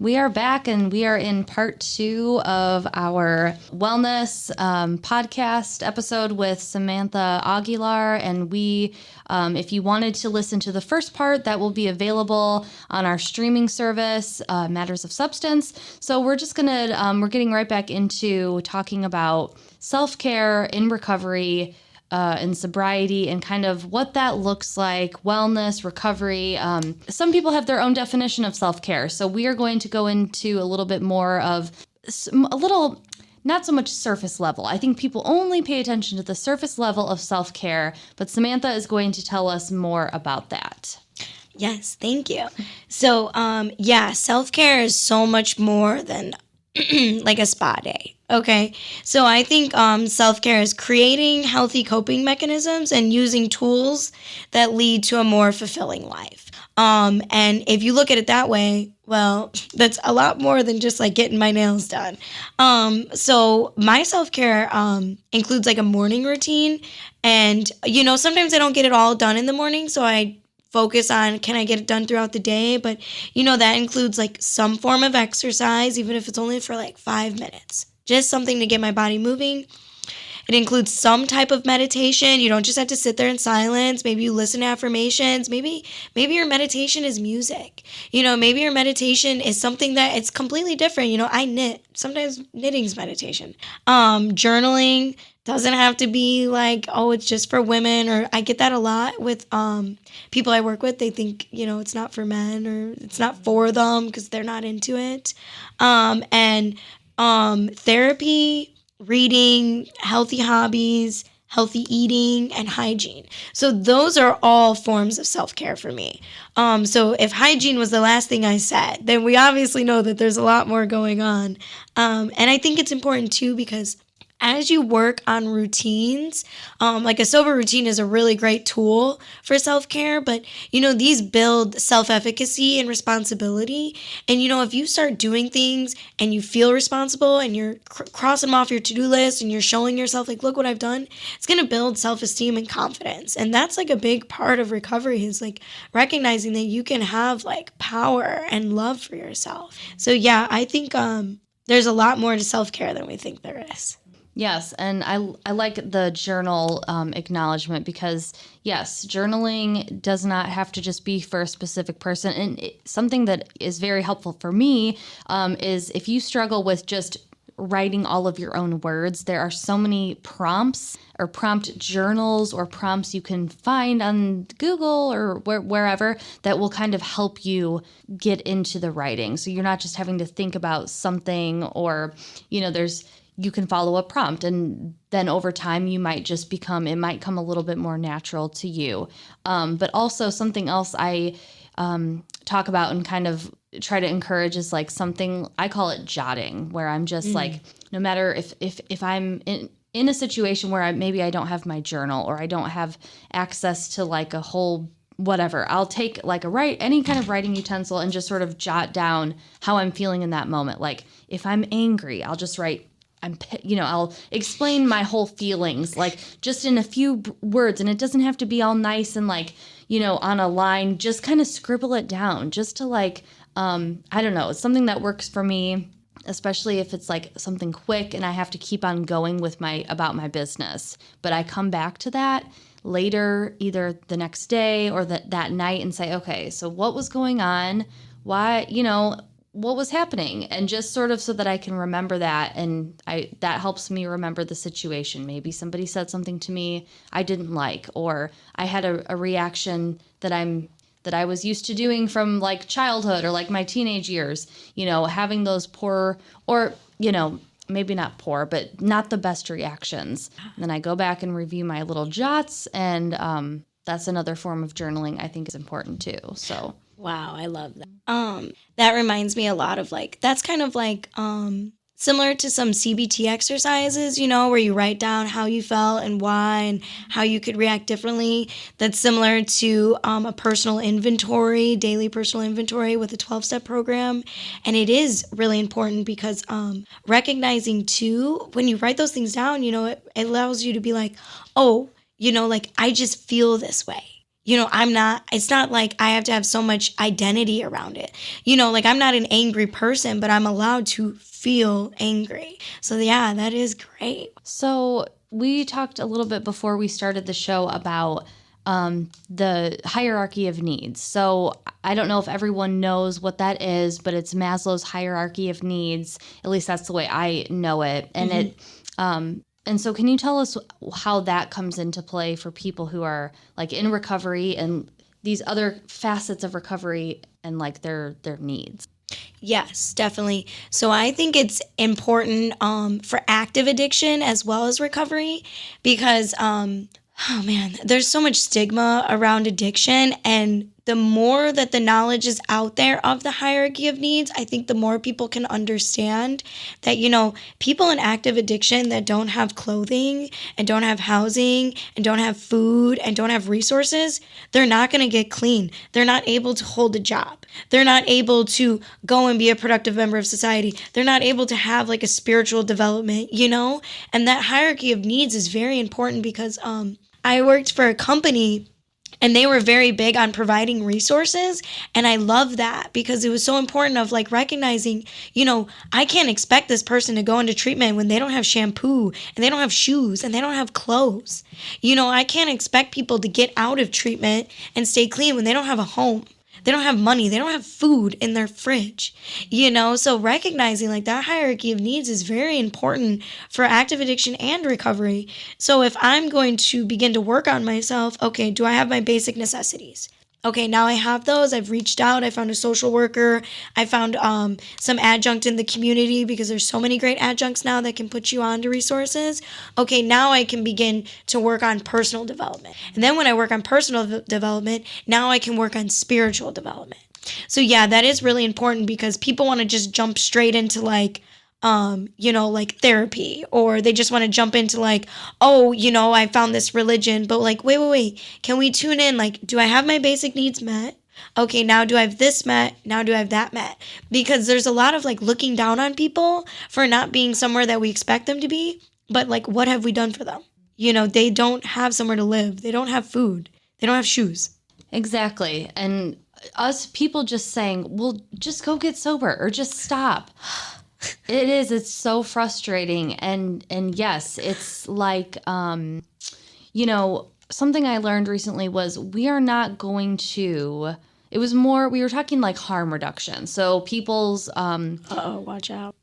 We are back, and we are in part 2 of our wellness podcast episode with Samantha Aguilar. And we, if you wanted to listen to the first part, that will be available on our streaming service, Matters of Substance. So we're just we're getting right back into talking about self-care in recovery, and sobriety, and kind of what that looks like, wellness, recovery. Some people have their own definition of self-care. So we are going to go into a little bit more of not so much surface level. I think people only pay attention to the surface level of self-care, but Samantha is going to tell us more about that. Yes, thank you. So, self-care is so much more than like a spa day. Okay, so I think self-care is creating healthy coping mechanisms and using tools that lead to a more fulfilling life. And if you look at it that way, well, that's a lot more than just like getting my nails done. So my self-care includes like a morning routine, and sometimes I don't get it all done in the morning, so I focus on, can I get it done throughout the day? But, that includes like some form of exercise, even if it's only for like 5 minutes. Just something to get my body moving. It includes some type of meditation. You don't just have to sit there in silence. Maybe you listen to affirmations. Maybe your meditation is music. Maybe your meditation is something that it's completely different. I knit. Sometimes knitting's meditation. Journaling doesn't have to be like, oh, it's just for women. Or I get that a lot with people I work with. They think, it's not for men or it's not for them because they're not into it. Therapy, reading, healthy hobbies, healthy eating, and hygiene. So those are all forms of self-care for me. So if hygiene was the last thing I said, then we obviously know that there's a lot more going on. And I think it's important too because as you work on routines, like a sober routine is a really great tool for self-care, but, these build self-efficacy and responsibility. And, if you start doing things and you feel responsible and you're crossing them off your to-do list and you're showing yourself, like, look what I've done, it's going to build self-esteem and confidence. And that's like a big part of recovery is like recognizing that you can have like power and love for yourself. So yeah, I think there's a lot more to self-care than we think there is. Yes, and I like the journal acknowledgement because, yes, journaling does not have to just be for a specific person. And something that is very helpful for me is if you struggle with just writing all of your own words, there are so many prompts or prompt journals or prompts you can find on Google or wherever that will kind of help you get into the writing. So you're not just having to think about something or, you can follow a prompt, and then over time it might come a little bit more natural to you. But also something else I talk about and kind of try to encourage is like something, I call it jotting, where I'm just like, no matter if I'm in a situation where maybe I don't have my journal or I don't have access to like a whole whatever, I'll take like any kind of writing utensil and just sort of jot down how I'm feeling in that moment. Like if I'm angry, I'll just write, I'll explain my whole feelings, like just in a few words, and it doesn't have to be all nice and like, on a line, just kind of scribble it down just to like, I don't know, it's something that works for me, especially if it's like something quick and I have to keep on going with about my business. But I come back to that later, either the next day or that night and say, okay, so what was going on? Why, what was happening, and just sort of so that I can remember that, and that helps me remember the situation. Maybe somebody said something to me I didn't like, or I had a reaction that I was used to doing from like childhood or like my teenage years, having those poor or, maybe not poor, but not the best reactions. And then I go back and review my little jots, and that's another form of journaling I think is important too. So wow, I love that. That reminds me a lot of like, that's kind of like similar to some CBT exercises, where you write down how you felt and why and how you could react differently. That's similar to a daily personal inventory with a 12-step program. And it is really important because recognizing too, when you write those things down, it allows you to be like, oh, like I just feel this way. it's not like I have to have so much identity around it. Like I'm not an angry person, but I'm allowed to feel angry. So yeah, that is great. So we talked a little bit before we started the show about the hierarchy of needs. So I don't know if everyone knows what that is, but it's Maslow's hierarchy of needs. At least that's the way I know it. And and so can you tell us how that comes into play for people who are like in recovery and these other facets of recovery and like their needs? Yes, definitely. So I think it's important for active addiction as well as recovery because, oh man, there's so much stigma around addiction. And the more that the knowledge is out there of the hierarchy of needs, I think the more people can understand that, people in active addiction that don't have clothing and don't have housing and don't have food and don't have resources, they're not going to get clean. They're not able to hold a job. They're not able to go and be a productive member of society. They're not able to have like a spiritual development, And that hierarchy of needs is very important because I worked for a company and they were very big on providing resources. And I love that because it was so important of like recognizing, I can't expect this person to go into treatment when they don't have shampoo and they don't have shoes and they don't have clothes. I can't expect people to get out of treatment and stay clean when they don't have a home. They don't have money. They don't have food in their fridge, So recognizing like that hierarchy of needs is very important for active addiction and recovery. So if I'm going to begin to work on myself, okay, do I have my basic necessities? Okay, now I have those. I've reached out. I found a social worker. I found some adjunct in the community because there's so many great adjuncts now that can put you on to resources. Okay, now I can begin to work on personal development. And then when I work on personal development, now I can work on spiritual development. So yeah, that is really important because people want to just jump straight into like therapy, or they just want to jump into like, oh, I found this religion, but like, wait, can we tune in? Like, do I have my basic needs met? Okay, now do I have this met? Now do I have that met? Because there's a lot of like looking down on people for not being somewhere that we expect them to be, but like, what have we done for them? They don't have somewhere to live. They don't have food. They don't have shoes. Exactly. And us people just saying, well, just go get sober or just stop. It's so frustrating. And yes, it's like, something I learned recently was we are not going to, it was more, we were talking like harm reduction. So people's, watch out.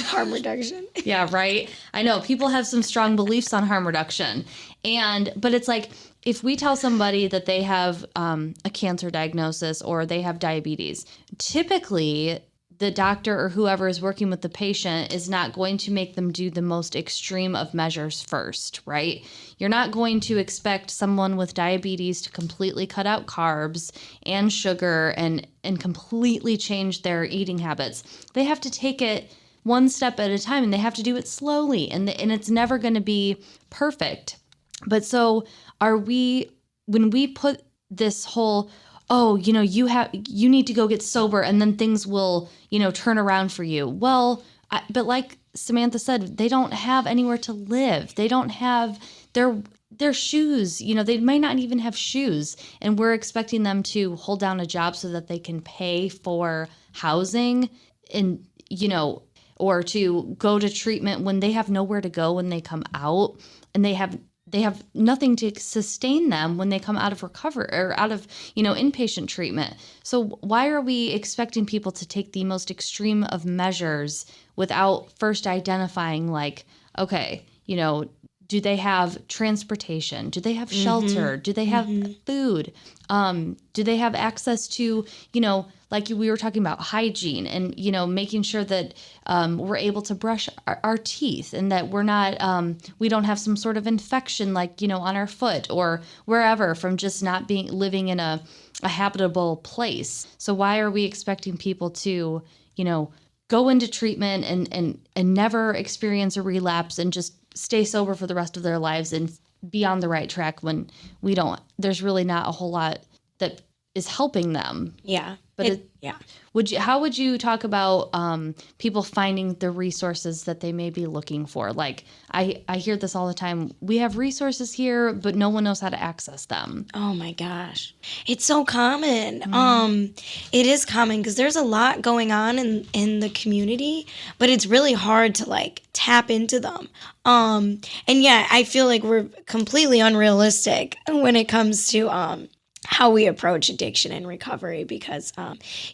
Harm reduction. Yeah, right. I know people have some strong beliefs on harm reduction. But it's like, if we tell somebody that they have a cancer diagnosis or they have diabetes, typically the doctor or whoever is working with the patient is not going to make them do the most extreme of measures first, right? You're not going to expect someone with diabetes to completely cut out carbs and sugar and completely change their eating habits. They have to take it one step at a time, and they have to do it slowly, and it's never going to be perfect. But so when we put this whole, oh, you need to go get sober and then things will, turn around for you. Well, but like Samantha said, they don't have anywhere to live. They don't have their shoes, they might not even have shoes. And we're expecting them to hold down a job so that they can pay for housing and, or to go to treatment when they have nowhere to go when they come out, and they have nothing to sustain them when they come out of recovery or out of, inpatient treatment. So why are we expecting people to take the most extreme of measures without first identifying like, okay, do they have transportation? Do they have shelter? Do they have food? Do they have access to, like we were talking about, hygiene and, making sure that we're able to brush our teeth and that we're not, we don't have some sort of infection like, on our foot or wherever from just not living in a habitable place. So why are we expecting people to, go into treatment and never experience a relapse and just stay sober for the rest of their lives and be on the right track when there's really not a whole lot that is helping them? Yeah. But yeah. how would you talk about people finding the resources that they may be looking for? Like I hear this all the time. We have resources here, but no one knows how to access them. Oh my gosh. It's so common. It is common because there's a lot going on in the community, but it's really hard to like tap into them. And yeah, I feel like we're completely unrealistic when it comes to how we approach addiction and recovery because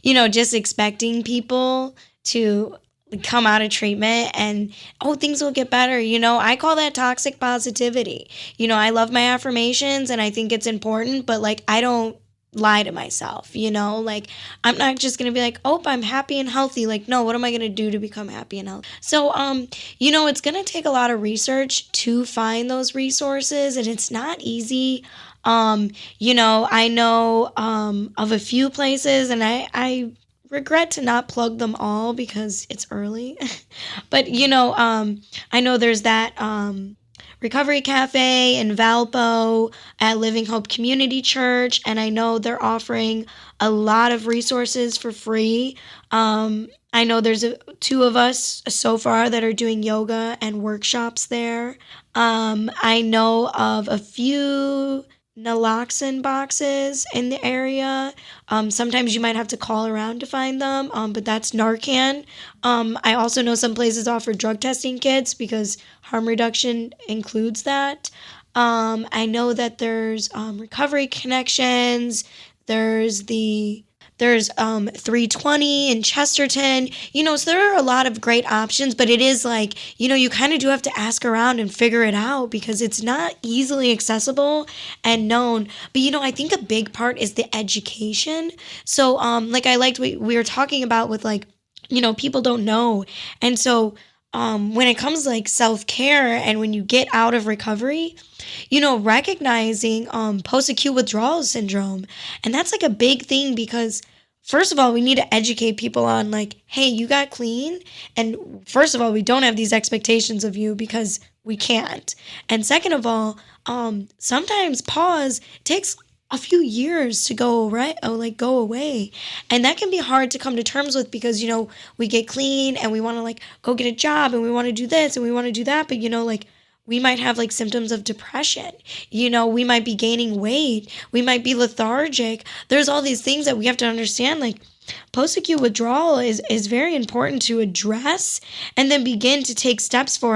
just expecting people to come out of treatment and things will get better. I call that toxic positivity. I love my affirmations and I think it's important, but like I don't lie to myself. Like I'm not just gonna be like, I'm happy and healthy. Like, no, what am I gonna do to become happy and healthy? So it's gonna take a lot of research to find those resources, and it's not easy. I know of a few places, and I regret to not plug them all because it's early. But I know there's that Recovery Cafe in Valpo at Living Hope Community Church, and I know they're offering a lot of resources for free. I know there's two of us so far that are doing yoga and workshops there. I know of a few naloxone boxes in the area. Sometimes you might have to call around to find them, but that's Narcan. I also know some places offer drug testing kits because harm reduction includes that. I know that there's Recovery Connections. There's 320 in Chesterton. So there are a lot of great options, but it is like, you kind of do have to ask around and figure it out because it's not easily accessible and known. But, I think a big part is the education. So, like I liked what we were talking about with like, people don't know. And so, when it comes to like self-care and when you get out of recovery, recognizing post-acute withdrawal syndrome. And that's like a big thing because first of all, we need to educate people on like, hey, you got clean. And first of all, we don't have these expectations of you because we can't. And second of all, sometimes pause takes a few years to go away. And that can be hard to come to terms with because, we get clean and we want to like go get a job and we want to do this and we want to do that. But, like we might have like symptoms of depression. We might be gaining weight. We might be lethargic. There's all these things that we have to understand. Like post-acute withdrawal is very important to address and then begin to take steps for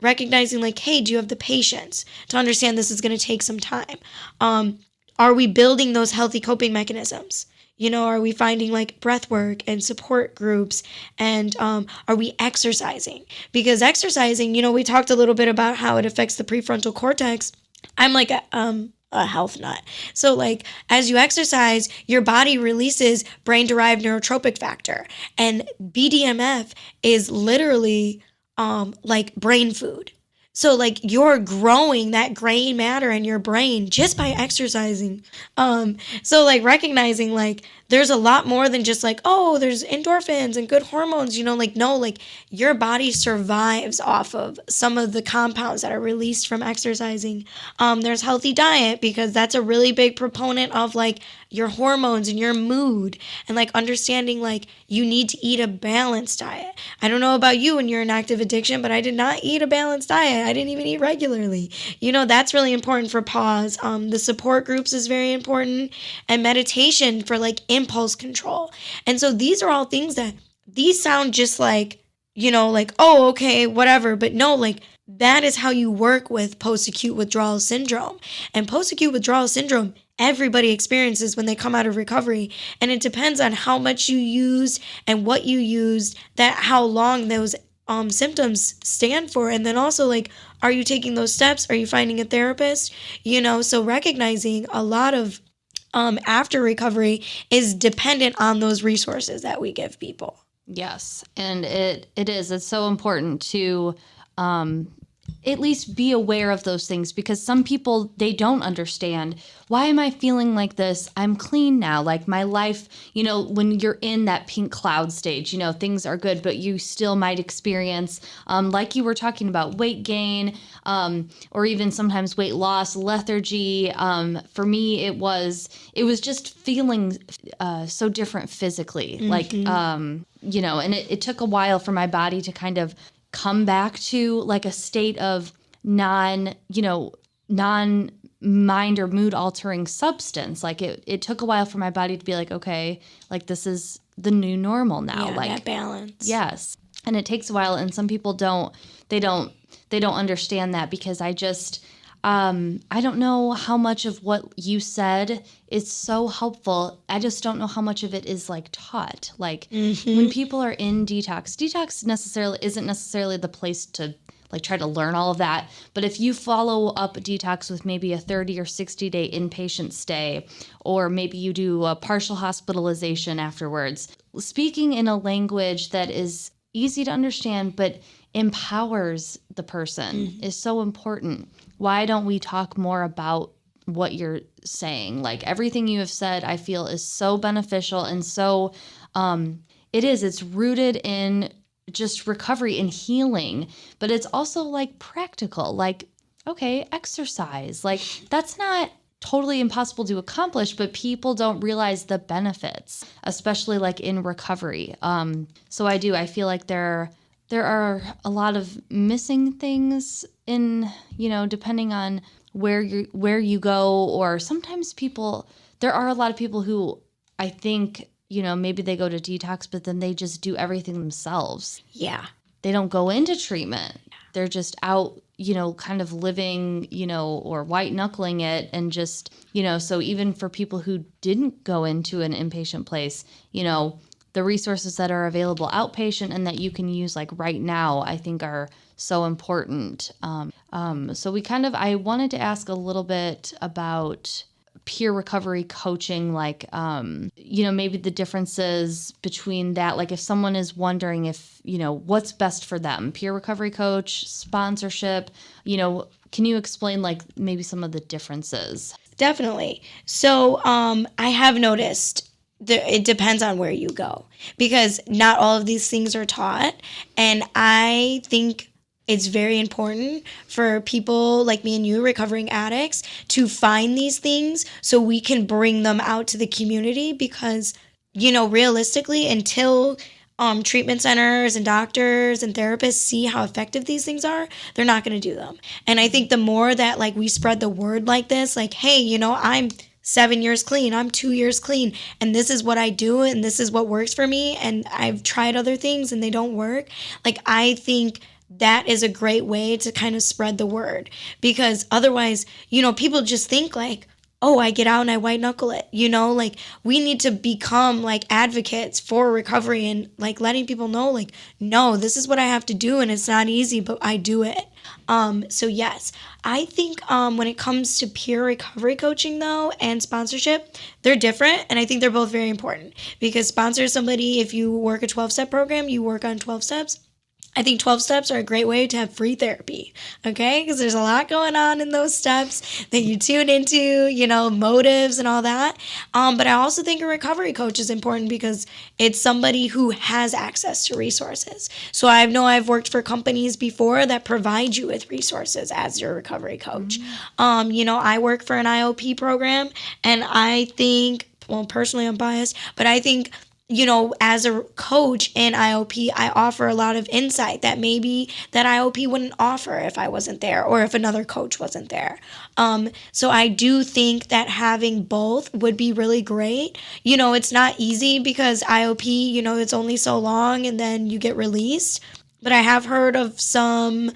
recognizing like, hey, do you have the patience to understand this is going to take some time? Are we building those healthy coping mechanisms? Are we finding like breath work and support groups? And are we exercising? Because exercising, we talked a little bit about how it affects the prefrontal cortex. I'm like a health nut. So like as you exercise, your body releases brain-derived neurotropic factor. And BDNF is literally like brain food. So like you're growing that gray matter in your brain just by exercising. So like recognizing like there's a lot more than just like, there's endorphins and good hormones, no, like your body survives off of some of the compounds that are released from exercising. There's healthy diet because that's a really big proponent of like your hormones and your mood and like understanding like you need to eat a balanced diet. I don't know about you when you're in active addiction, but I did not eat a balanced diet. I didn't even eat regularly. That's really important for pause. The support groups is very important, and meditation for like impulse control. And so these are all things that these sound just like, okay, whatever. But no, like that is how you work with post-acute withdrawal syndrome. And post-acute withdrawal syndrome, everybody experiences when they come out of recovery. And it depends on how much you used and what you used, how long those symptoms stand for. And then also like, are you taking those steps? Are you finding a therapist? So recognizing a lot of after recovery is dependent on those resources that we give people. Yes. And it's so important to at least be aware of those things, because some people, they don't understand, why am I feeling like this? I'm clean now. Like my life, when you're in that pink cloud stage, things are good, but you still might experience, like you were talking about, weight gain, or even sometimes weight loss, lethargy. For me, it was just feeling so different physically. Like, and it took a while for my body to kind of come back to like a state of non mind or mood altering substance. Like it took a while for my body to be like, okay, like this is the new normal now. Yeah, like that balance. Yes. And it takes a while, and some people don't understand that, because I don't know how much of what you said is so helpful. I just don't know how much of it is like taught. Like when people are in detox isn't necessarily the place to like try to learn all of that. But if you follow up a detox with maybe a 30 or 60 day inpatient stay, or maybe you do a partial hospitalization afterwards, speaking in a language that is easy to understand but empowers the person is so important. Why don't we talk more about what you're saying? Like everything you have said, I feel is so beneficial, and so it's rooted in just recovery and healing, but it's also like practical. Like, okay, exercise. Like that's not totally impossible to accomplish, but people don't realize the benefits, especially like in recovery. So I feel like there are a lot of missing things in, depending on where you go, or sometimes there are a lot of people who I think, maybe they go to detox, but then they just do everything themselves. Yeah. They don't go into treatment. They're just out, kind of living, or white knuckling it, and just, so even for people who didn't go into an inpatient place, the resources that are available outpatient and that you can use like right now, I think are so important. So I wanted to ask a little bit about peer recovery coaching, like, maybe the differences between that. Like if someone is wondering if, what's best for them, peer recovery coach, sponsorship, can you explain like maybe some of the differences? Definitely. So I have noticed it depends on where you go, because not all of these things are taught. And I think it's very important for people like me and you, recovering addicts, to find these things so we can bring them out to the community, because, realistically, until treatment centers and doctors and therapists see how effective these things are, they're not going to do them. And I think the more that like we spread the word like this, like, hey, I'm 7 years clean, I'm 2 years clean, and this is what I do, and this is what works for me, and I've tried other things and they don't work. Like, I think that is a great way to kind of spread the word, because otherwise, people just think like, oh, I get out and I white knuckle it, like we need to become like advocates for recovery and like letting people know like, no, this is what I have to do, and it's not easy, but I do it. So yes, I think when it comes to peer recovery coaching though and sponsorship, they're different, and I think they're both very important, because sponsor somebody, if you work a 12-step program, you work on 12 steps. I think 12 steps are a great way to have free therapy, okay? Because there's a lot going on in those steps that you tune into, motives and all that. But I also think a recovery coach is important, because it's somebody who has access to resources. So I know I've worked for companies before that provide you with resources as your recovery coach. I work for an IOP program, and I think, well, personally I'm biased, but I think as a coach in IOP, I offer a lot of insight that maybe that IOP wouldn't offer if I wasn't there, or if another coach wasn't there. So I do think that having both would be really great. It's not easy, because IOP, it's only so long and then you get released. But I have heard of some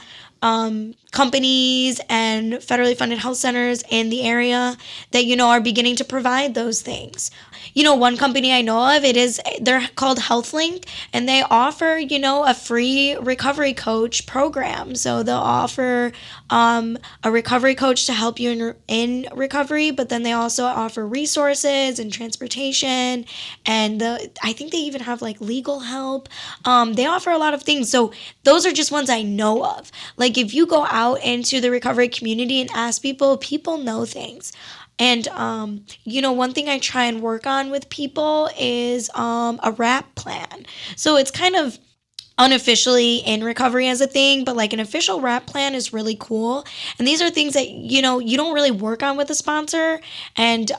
companies and federally funded health centers in the area that, are beginning to provide those things. One company I know of, they're called HealthLink, and they offer, a free recovery coach program. So they'll offer a recovery coach to help you in recovery, but then they also offer resources and transportation, and I think they even have like legal help. They offer a lot of things. So those are just ones I know of. Like if you go out into the recovery community and ask people, people know things. And, one thing I try and work on with people is a wrap plan. So it's kind of unofficially in recovery as a thing, but like an official wrap plan is really cool. And these are things that, you don't really work on with a sponsor. And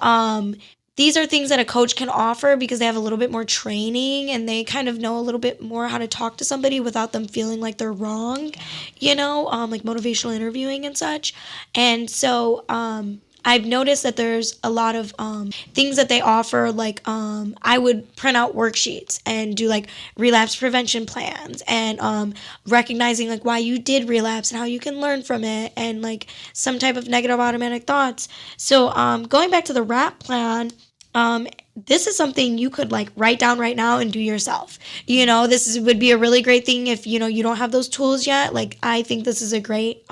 these are things that a coach can offer because they have a little bit more training and they kind of know a little bit more how to talk to somebody without them feeling like they're wrong, like motivational interviewing and such. And so, I've noticed that there's a lot of things that they offer, like I would print out worksheets and do like relapse prevention plans and recognizing like why you did relapse and how you can learn from it and like some type of negative automatic thoughts. So going back to the wrap plan, this is something you could like write down right now and do yourself. Would be a really great thing if, you don't have those tools yet. Like, I think this is a great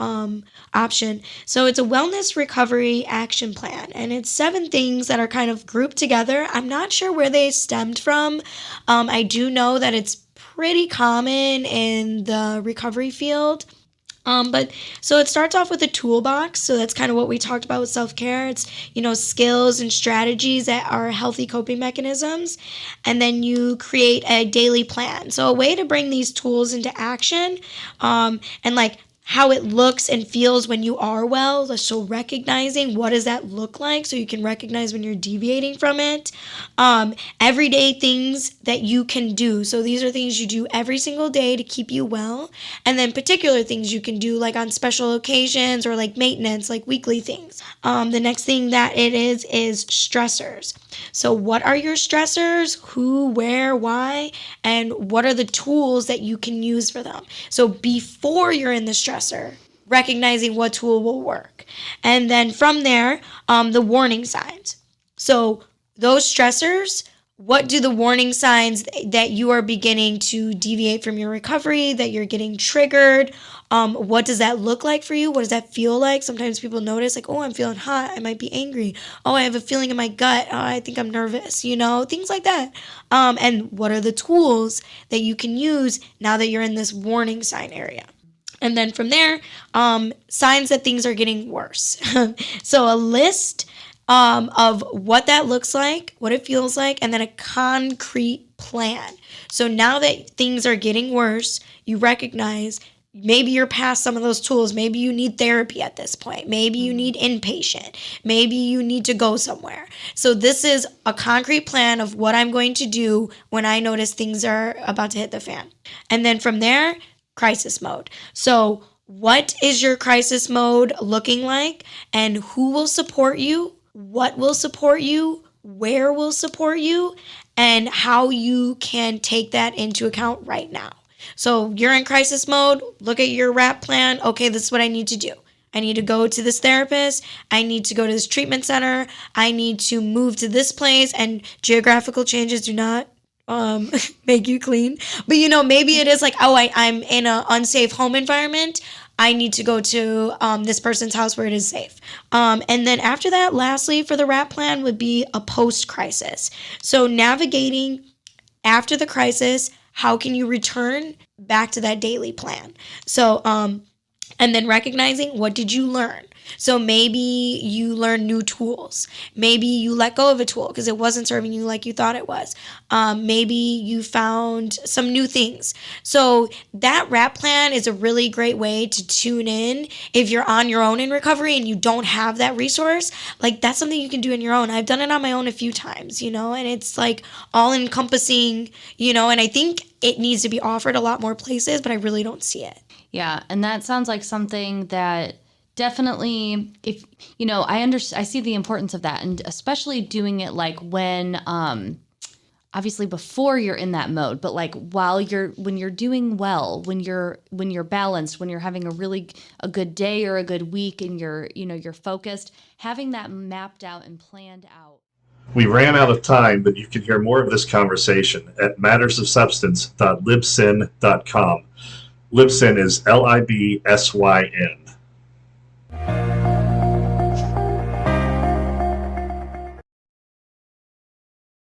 option. So it's a wellness recovery action plan, and it's 7 things that are kind of grouped together. I'm not sure where they stemmed from. I do know that it's pretty common in the recovery field. But so it starts off with a toolbox. So that's kind of what we talked about with self-care. It's, skills and strategies that are healthy coping mechanisms. And then you create a daily plan. So a way to bring these tools into action, and like how it looks and feels when you are well. So recognizing what does that look like so you can recognize when you're deviating from it. Everyday things that you can do. So these are things you do every single day to keep you well. And then particular things you can do like on special occasions or like maintenance, like weekly things. The next thing that it is stressors. So what are your stressors? Who, where, why? And what are the tools that you can use for them? So before you're in the stressor, recognizing what tool will work. And then from there, the warning signs. So those stressors, what do the warning signs that you are beginning to deviate from your recovery, that you're getting triggered? What does that look like for you? What does that feel like? Sometimes people notice like, oh, I'm feeling hot. I might be angry. Oh, I have a feeling in my gut. Oh, I think I'm nervous, things like that. And what are the tools that you can use now that you're in this warning sign area? And then from there, signs that things are getting worse. So a list of what that looks like, what it feels like, and then a concrete plan. So now that things are getting worse, you recognize maybe you're past some of those tools. Maybe you need therapy at this point. Maybe you need inpatient. Maybe you need to go somewhere. So this is a concrete plan of what I'm going to do when I notice things are about to hit the fan. And then from there, crisis mode. So what is your crisis mode looking like, and who will support you? What will support you, where will support you, and how you can take that into account right now. So you're in crisis mode, look at your wrap plan. Okay, this is what I need to do. I need to go to this therapist. I need to go to this treatment center. I need to move to this place, and geographical changes do not make you clean. But maybe it is like, oh, I'm in an unsafe home environment. I need to go to this person's house where it is safe. And then after that, lastly, for the wrap plan would be a post-crisis. So navigating after the crisis, how can you return back to that daily plan? So, and then recognizing, what did you learn? So maybe you learn new tools. Maybe you let go of a tool because it wasn't serving you like you thought it was. Maybe you found some new things. So that wrap plan is a really great way to tune in if you're on your own in recovery and you don't have that resource. Like, that's something you can do on your own. I've done it on my own a few times, and it's like all encompassing, and I think it needs to be offered a lot more places, but I really don't see it. Yeah, and that sounds like something that definitely, if I see the importance of that, and especially doing it like when obviously before you're in that mode, but like when you're doing well, when you're balanced, when you're having a good day or a good week, and you're focused, having that mapped out and planned out. We ran out of time, but you can hear more of this conversation at mattersofsubstance.libsyn.com. Libsyn is Libsyn.